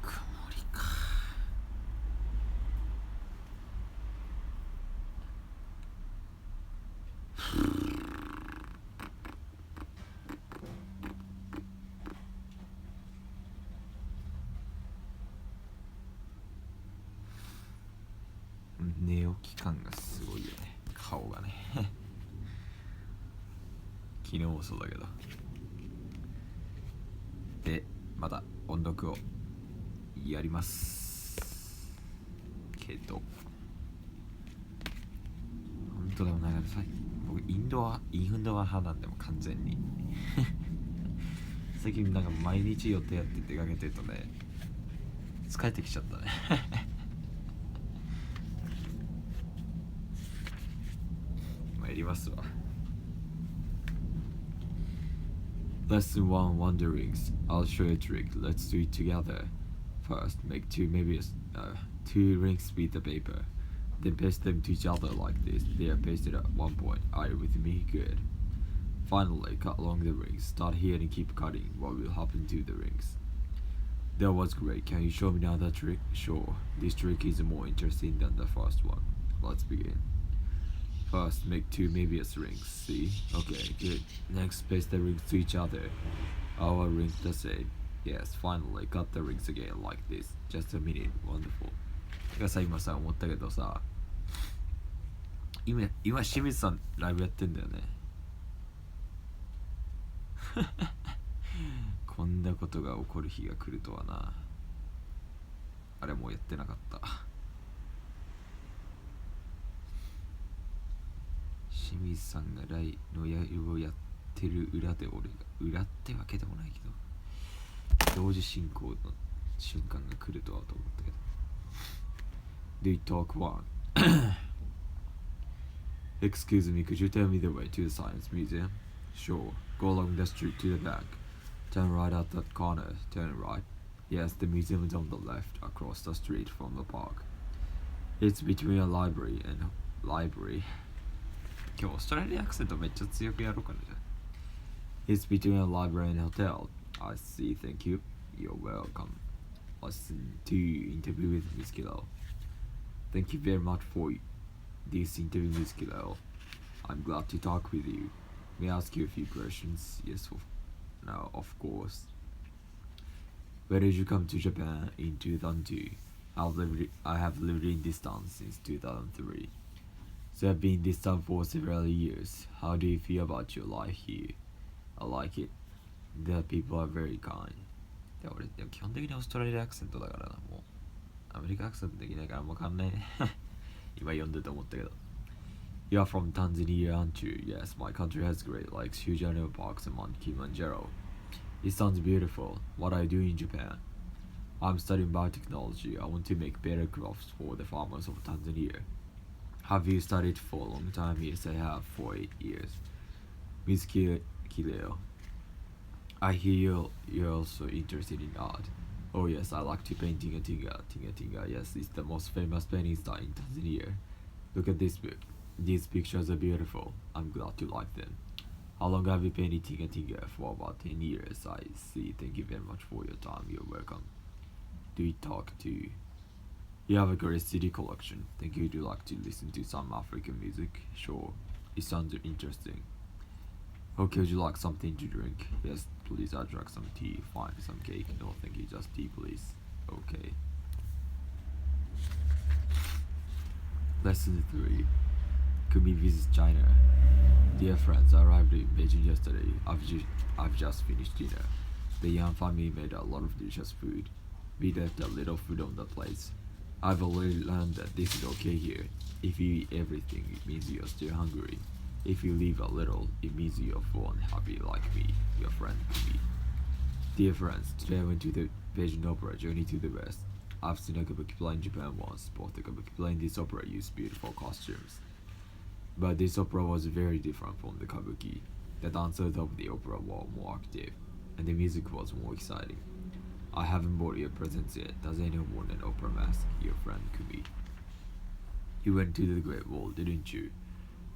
曇りか。寝起き感がすごいよね、顔がね昨日もそうだけど。でまた音読をやりますけど、本当でもないからさ、僕インドア派なんでも完全に最近なんか毎日予定やって出かけてるとね、疲れてきちゃったねまあやりますわ。Lesson 1 Wanderings. I'll show you a trick. Let's do it together. First, make two rings with the paper. Then paste them to each other like this. They are pasted at one point. Are you with me? Good. Finally, cut along the rings. Start here and keep cutting. What will happen to the rings? That was great. Can you show me another trick? Sure. This trick is more interesting than the first one. Let's begin. First, make two Möbius rings. See? Okay, good. Next, paste the rings to each other. Our rings the same. Yes, finally, cut the rings again like this. Just a minute. Wonderful. がさ、今さ、思ったけどさ、今清水さんライブやってんだよねこんなことが起こる日が来るとはな。あれもうやってなかった。清水さんがライブをやってる裏で俺が裏ってわけでもないけど、同時進行の瞬間が来るとはと思ったけど。Do you talk one? Excuse me, could you tell me the way to the Science Museum? Sure. Go along the street to the back. Turn right at that corner. Turn right. Yes, the museum is on the left, across the street from the park. It's between a library and library. 今日オーストラリアアクセントめっちゃ強くやろうかなじゃあ。It's between a library and a hotel. I see, thank you. You're welcome. Listen to interview with Miss Kilo. Thank you very much for this interview, Miss Kilo. I'm glad to talk with you. May I ask you a few questions? Yes, no, of course. Where did you come to Japan in 2002? I have lived in this town since 2003. So I've been in this town for several years. How do you feel about your life here? I like it. The people are very kind. で俺でも基本的にオーストラリアアクセントだからな、もうアメリカアクセントできないからもうわかんないね今読んでて思ったけど。You're from Tanzania, aren't you? Yes, my country has great lakes, huge annual parks, and Mount Kilimanjaro. It sounds beautiful. What are you doing in Japan? I'm studying biotechnology. I want to make better crops for the farmers of Tanzania. Have you studied for a long time? Yes, I have, for 8 years. Miss Kileo, I hear you're also interested in art. Oh yes, I like to paint Tinga Tinga. Tinga Tinga, yes, it's the most famous painting style in Tanzania. Look at this book. These pictures are beautiful. I'm glad you like them. How long have you painted Tinga Tinga? For about 10 years. I see. Thank you very much for your time. You're welcome. Do you talk to... You have a great CD collection. Thank you. Do you like to listen to some African music? Sure. It sounds interesting. Okay, would you like something to drink? Yes, please. I'll drink some tea. Fine, some cake. No, thank you. Just tea, please. Okay. Lesson 3. Kumi visits China. Dear friends, I arrived in Beijing yesterday. I've just finished dinner. The Yang family made a lot of delicious food. We left a little food on the plates. I've already learned that this is okay here. If you eat everything, it means you're still hungry. If you leave a little, it means you're full and happy like me, your friend Kumi. Dear friends, today I went to the Beijing Opera Journey to the West. I've seen a kabuki play in Japan once. Both the kabuki play and this opera use beautiful costumes. But this opera was very different from the kabuki. The dancers of the opera were more active, and the music was more exciting. I haven't bought your presents yet. Does anyone want an opera mask? Your friend Kumi. You went to the Great Wall, didn't you?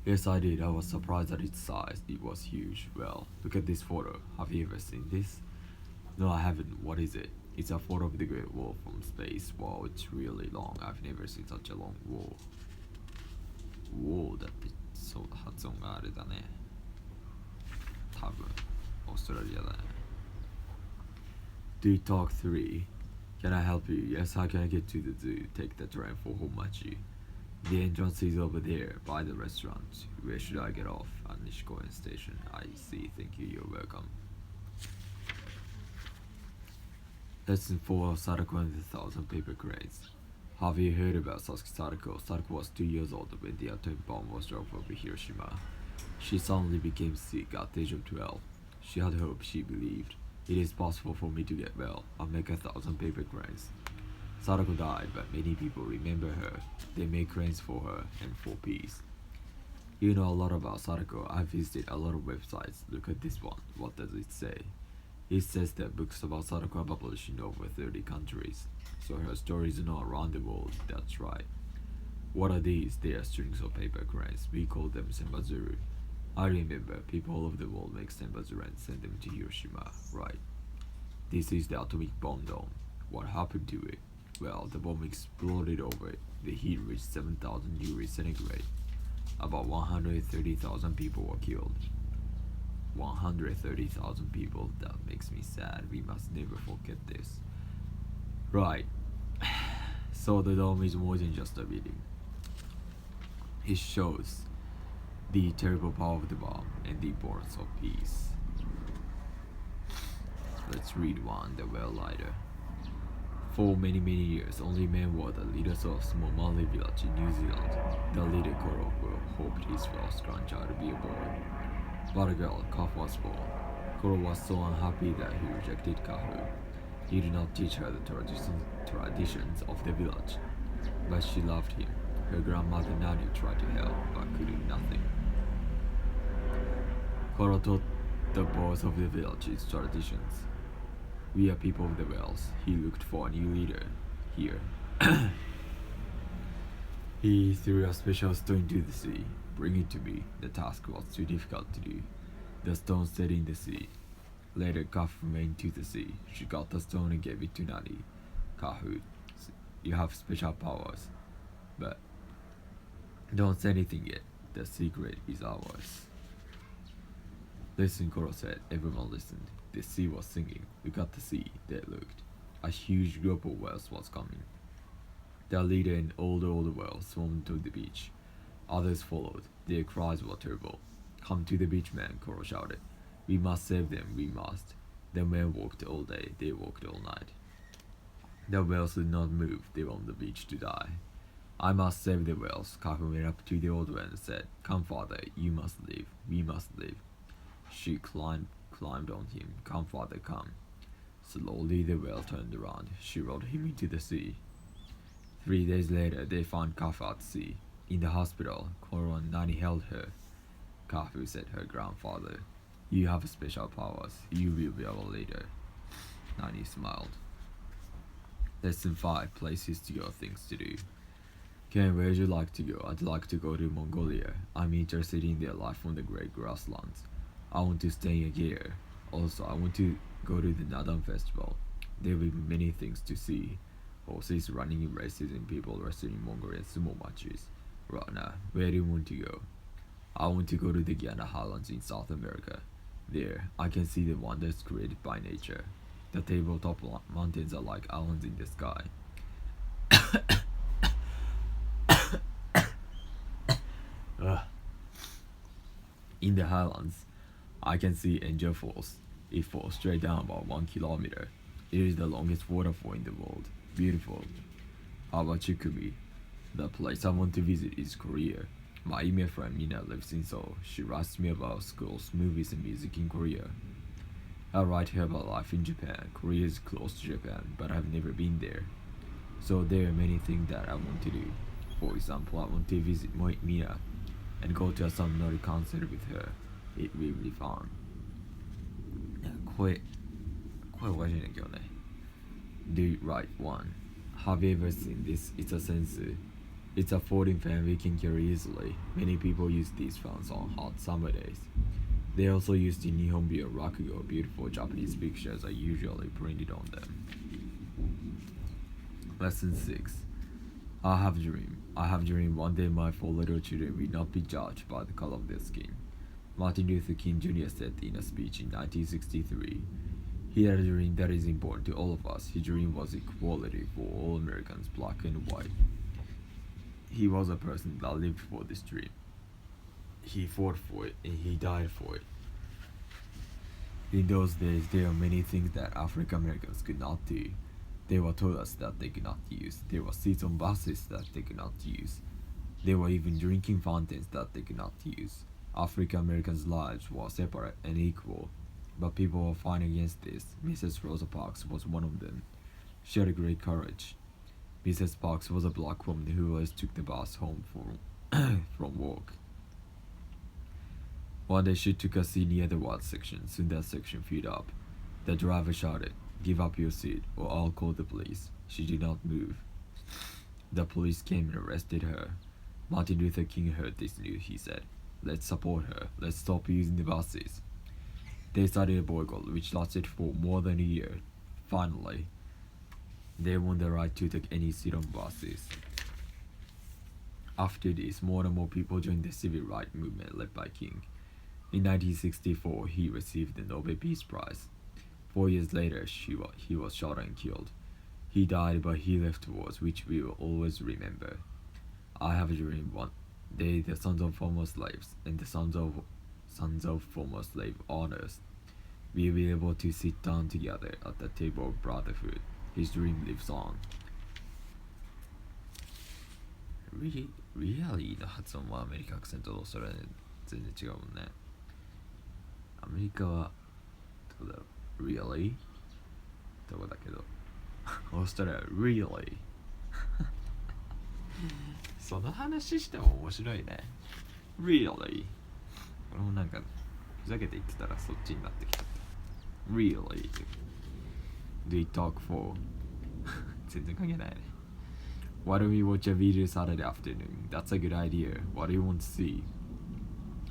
Yes, I did. I was surprised at its size. It was huge. Well, look at this photo. Have you ever seen this? No, I haven't. What is it? It's a photo of the Great Wall from space. Wow, it's really long. I've never seen such a long wall. Wall だってそうだ発音があれだね。多分オーストラリアだね。Do talk 3. Can I help you? Yes, how can I get to the zoo? Take the train for Homachi. The entrance is over there by the restaurant. Where should I get off? At Nishikoen Station. I see. Thank you. You're welcome. Lesson 4 Sadako and the Thousand Paper Cranes. Have you heard about Sadako? Sadako was 2 years old when the atomic bomb was dropped over Hiroshima. She suddenly became sick at the age of 12. She had hope, she believed. It is possible for me to get well and make 1,000 paper cranes. Sadako died, but many people remember her. They make cranes for her and for peace. You know a lot about Sadako. I've visited a lot of websites. Look at this one. What does it say? It says that books about Sadako are published in over 30 countries. So her stories are known around the world. That's right. What are these? They are strings of paper cranes. We call them senbazuru. I remember people all over the world make senbazuru and send them to Hiroshima. Right. This is the atomic bomb dome. What happened to it? Well, the bomb exploded over it. The heat reached 7,000 degrees centigrade. About 130,000 people were killed. 130,000 people. That makes me sad. We must never forget this. Right. So the dome is more than just a building. It shows the terrible power of the bomb and the importance of peace. Let's read one, the well lighter. For many years, only men were the leaders of small Malay village in New Zealand. The leader Koro hoped his first grandchild to be a boy. But a girl, Kafu, was born. Koro was so unhappy that he rejected Kahu. He did not teach her the traditions of the village, but she loved him. Her grandmother Nani tried to help, but could do nothing. Koro taught the boys of the village its traditions. We are people of the wells. He looked for a new leader here. He threw a special stone into the sea. Bring it to me. The task was too difficult to do. The stone stayed in the sea. Later, Kafu went to the sea. She got the stone and gave it to Nani. Kahu, you have special powers, but don't say anything yet. The secret is ours. Listen, Koro said. Everyone listened. The sea was singing. Look at the sea. They looked. A huge group of whales was coming. The leader and all the older whales swam to the beach. Others followed. Their cries were terrible. Come to the beach, man, Koro shouted. We must save them, we must. The men walked all day, they walked all night. The whales did not move, they were on the beach to die. I must save the whales. Kahu went up to the old one and said, Come, father, you must live, we must live. She climbed on him. Come, father, come. Slowly the whale turned around. She rolled him into the sea. 3 days later, they found Kafu at sea. In the hospital, Koro and Nani held her. Kafu said her grandfather, You have special powers. You will be our leader. Nani smiled. Lesson 5. Places to go, things to do. Ken, where would you like to go? I'd like to go to Mongolia. I'm interested in their life on the great grasslands. I want to stay here. Also, I want to go to the Nadan Festival. There will be many things to see. Horses running in races and people wrestling in Mongolian sumo matches. Rana, where do you want to go? I want to go to the Guiana Highlands in South America. There, I can see the wonders created by nature. The tabletop mountains are like islands in the sky. In the highlands, I can see Angel Falls. It falls straight down about 1 kilometer. It is the longest waterfall in the world. Beautiful. How about Chikumi? The place I want to visit is Korea. My email friend Mina lives in Seoul. She writes me about schools, movies, and music in Korea. I write her about life in Japan. Korea is close to Japan, but I've never been there. So there are many things that I want to do. For example, I want to visit Mina and go to a Samunori concert with her. It will be fun. 声おかしいね今日ね。Do right one. Have you ever seen this? It's a sensu. It's a folding fan we can carry easily. Many people use these fans on hot summer days. They also use the Nihonbi or Rakugo. Beautiful Japanese pictures are usually printed on them. Lesson 6. I have a dream. I have a dream one day my four little children will not be judged by the color of their skin. Martin Luther King Jr. said in a speech in 1963. He had a dream that is important to all of us. His dream was equality for all Americans, black and white. He was a person that lived for this dream. He fought for it and he died for it. In those days, there were many things that African Americans could not do. There were toilets that they could not use. There were seats on buses that they could not use. There were even drinking fountains that they could not use. African Americans' lives were separate and equal, but people were fighting against this. Mrs. Rosa Parks was one of them. She had great courage. Mrs. Parks was a black woman who always took the bus home from work. One day she took a seat near the white section. Soon that section filled up. The driver shouted, "Give up your seat, or I'll call the police." She did not move. The police came and arrested her. Martin Luther King heard this news. He said, "Let's support her. Let's stop using the buses." They started a boycott, which lasted for more than a year. Finally, they won the right to take any seat on buses. After this, more and more people joined the civil rights movement led by King. In 1964, he received the Nobel Peace Prize. 4 years later, he was shot and killed. He died, but he left words which we will always remember. I have a dream one day the sons of former slaves and the sons of former slave owners will be able to sit down together at the table of brotherhood. His dream lives on. Really の発音はアメリカアクセントとそれ全然違うもんね。アメリカはどこだろう Really? どこだけどオーストラリア Really? その話しても面白いね。Really? 俺もなんかふざけて言ってたらそっちになってきちゃった。Really? Do you talk for? 全然関係ないね。Why don't we watch a video Saturday afternoon? That's a good idea. What do you want to see?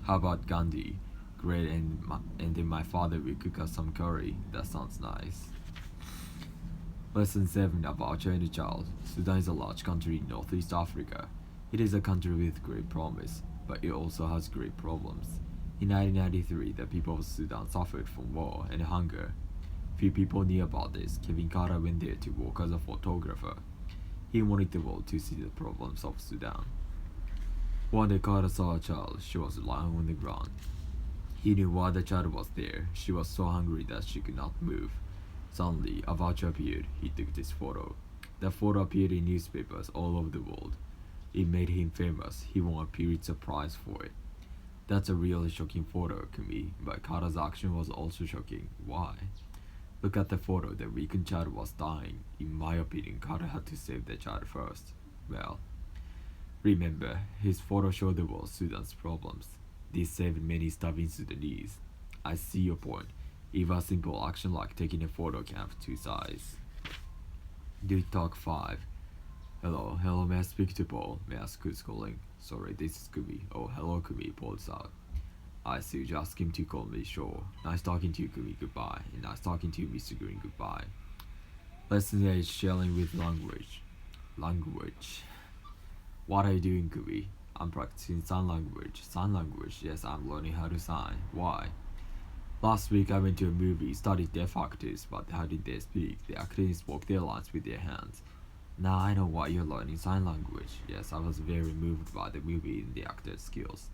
How about Gandhi? Great, and then my father will cook us some curry. That sounds nice. Lesson 7 about China Child. Sudan is a large country in Northeast Africa. It is a country with great promise, but it also has great problems. In 1993, the people of Sudan suffered from war and hunger. Few people knew about this. Kevin Carter went there to work as a photographer. He wanted the world to see the problems of Sudan. One day Carter saw a child. She was lying on the ground. He knew why the child was there. She was so hungry that she could not move. Suddenly, a voucher appeared. He took this photo. The photo appeared in newspapers all over the world. It made him famous. He won a Pulitzer Prize for it. That's a really shocking photo to me, but Carter's action was also shocking. Why? Look at the photo. The weakened child was dying. In my opinion, Carter had to save the child first. Well, remember, his photo showed the world Sudan's problems. This saved many starving Sudanese. I see your point. Even a simple action like taking a photo can have two sides. Do Talk 5. Hello, may I speak to Paul? May I ask who's calling? Sorry, this is Kumi. Oh, hello Kumi, Paul's out. I see, just ask him to call me, sure. Nice talking to you, Kumi, goodbye. And nice talking to you, Mr. Green, goodbye. Lesson 8, sharing with language. What are you doing, Kumi? I'm practicing sign language. Sign language? Yes, I'm learning how to sign. Why? Last week I went to a movie, studied deaf actors, but how did they speak? The actors spoke their lines with their hands. Now I know why you're learning sign language. Yes, I was very moved by the movie and the actor's skills.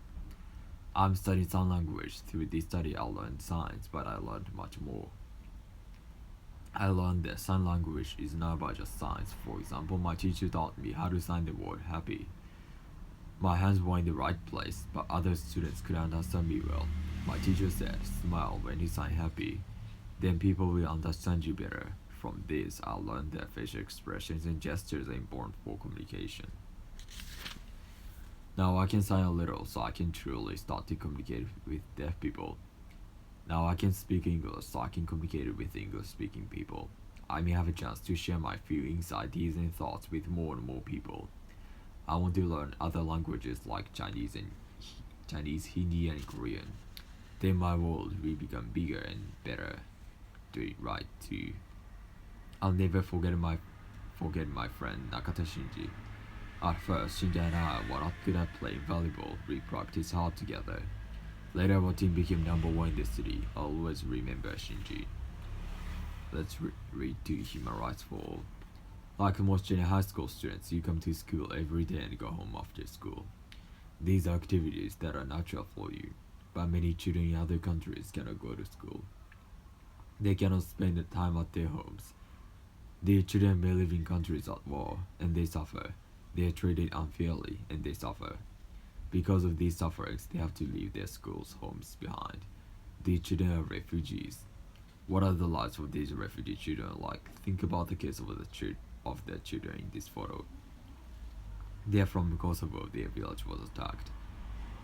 I'm studying sign language. Through this study I learned signs, but I learned much more. I learned that sign language is not about just signs. For example, my teacher taught me how to sign the word happy. My hands were in the right place, but other students couldn't understand me well. My teacher said, smile when you sign happy. Then people will understand you better. From this, I learned that facial expressions and gestures are important for communication. Now I can sign a little, so I can truly start to communicate with deaf people. Now I can speak English, so I can communicate with English-speaking people. I may have a chance to share my feelings, ideas, and thoughts with more and more people. I want to learn other languages like Chinese, Hindi, and Korean. Then my world will become bigger and better. Do it right too. I'll never forget my forget my friend Nakata Shinji. At first, Shinji and I were not good at playing volleyball. We practiced hard together. Later, our team became number one in the city. Always remember Shinji. Let's read to Human Rights for All. Like most junior high school students, you come to school every day and go home after school. These are activities that are natural for you, but many children in other countries cannot go to school. They cannot spend the time at their homes. Their children may live in countries at war, and they suffer. They are treated unfairly, and they suffer. Because of these sufferings, they have to leave their schools, homes behind. These children are refugees. What are the lives of these refugee children like? Think about the case of their children in this photo. They are from Kosovo. Their village was attacked.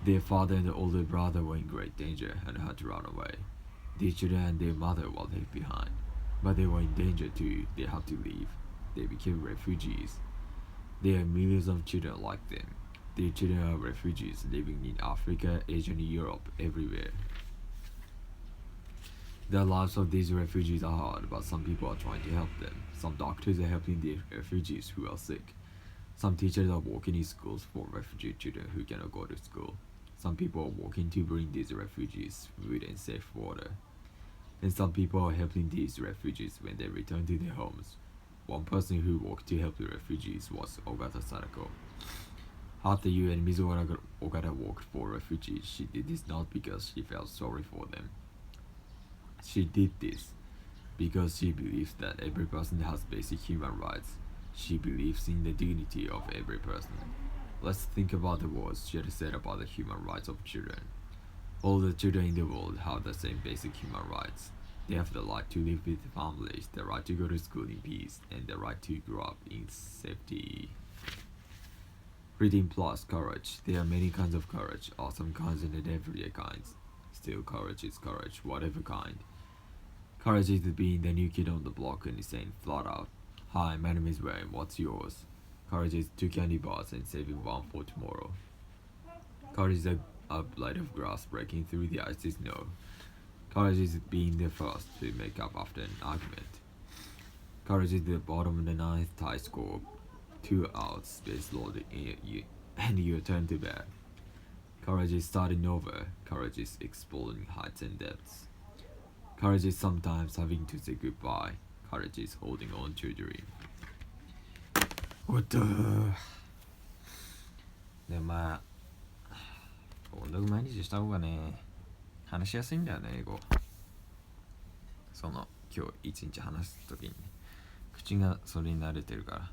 Their father and older brother were in great danger and had to run away. Their children and their mother were left behind, but they were in danger too. They had to leave. They became refugees. There are millions of children like them. Their children are refugees living in Africa, Asia, and Europe, everywhere. The lives of these refugees are hard, but some people are trying to help them. Some doctors are helping the refugees who are sick. Some teachers are working in schools for refugee children who cannot go to school. Some people are working to bring these refugees food and safe water. And some people are helping these refugees when they return to their homes. One person who worked to help the refugees was Ogata Sadako. After you and Mizuhara Ogata worked for refugees, she did this not because she felt sorry for them. She did this because she believes that every person has basic human rights. She believes in the dignity of every person. Let's think about the words she had said about the human rights of children. All the children in the world have the same basic human rights. They have the right to live with families, the right to go to school in peace, and the right to grow up in safety. Reading plus courage. There are many kinds of courage, awesome kinds and everyday kinds. Still, courage is courage, whatever kind. Courage is being the new kid on the block and saying flat out, "Hi, my name is Wayne, what's yours?" Courage is 2 candy bars and saving one for tomorrow. Courage is a blade of grass breaking through the icy snow. Courage is being the first to make up after an argument. Courage is the bottom of the 9th tie score, 2 outs, space loaded, and you turn to bat. Courage is starting over. Courage is exploring heights and depths. Courage is sometimes having to say goodbye. Courage is holding on to a dream. What the? でまあ音読毎日した方がね話しやすいんだよね英語。その今日一日話すときに、ね、口がそれに慣れてるから。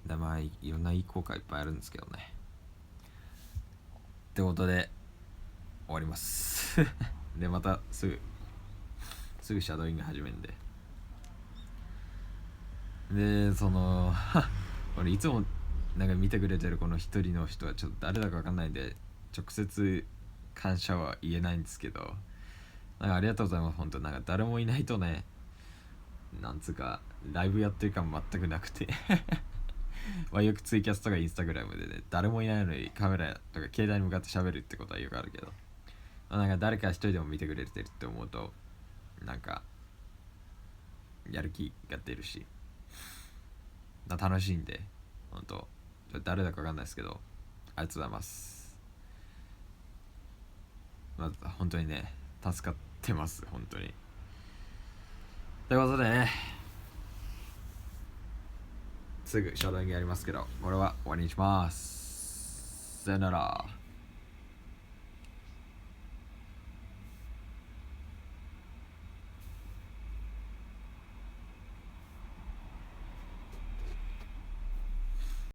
でまあいろんないい効果いっぱいあるんですけどね。ってことで終わりますでまたすぐシャドーイング始めんで。でその俺いつもなんか見てくれてるこの一人の人はちょっと誰だかわかんないんで直接感謝は言えないんですけど、なんかありがとうございます。本当なんか誰もいないとね、なんつうかライブやってる感全くなくてまあよくツイキャスとかインスタグラムでね、誰もいないのにカメラとか携帯に向かって喋るってことはよくあるけど、なんか誰か一人でも見てくれてるって思うとなんかやる気が出るし楽しいんで、本当誰だかわかんないですけどありがとうございます。まあ本当にね助かってます本当に。ということでね、すぐシャドウイングやりますけどこれは終わりにします。さよなら。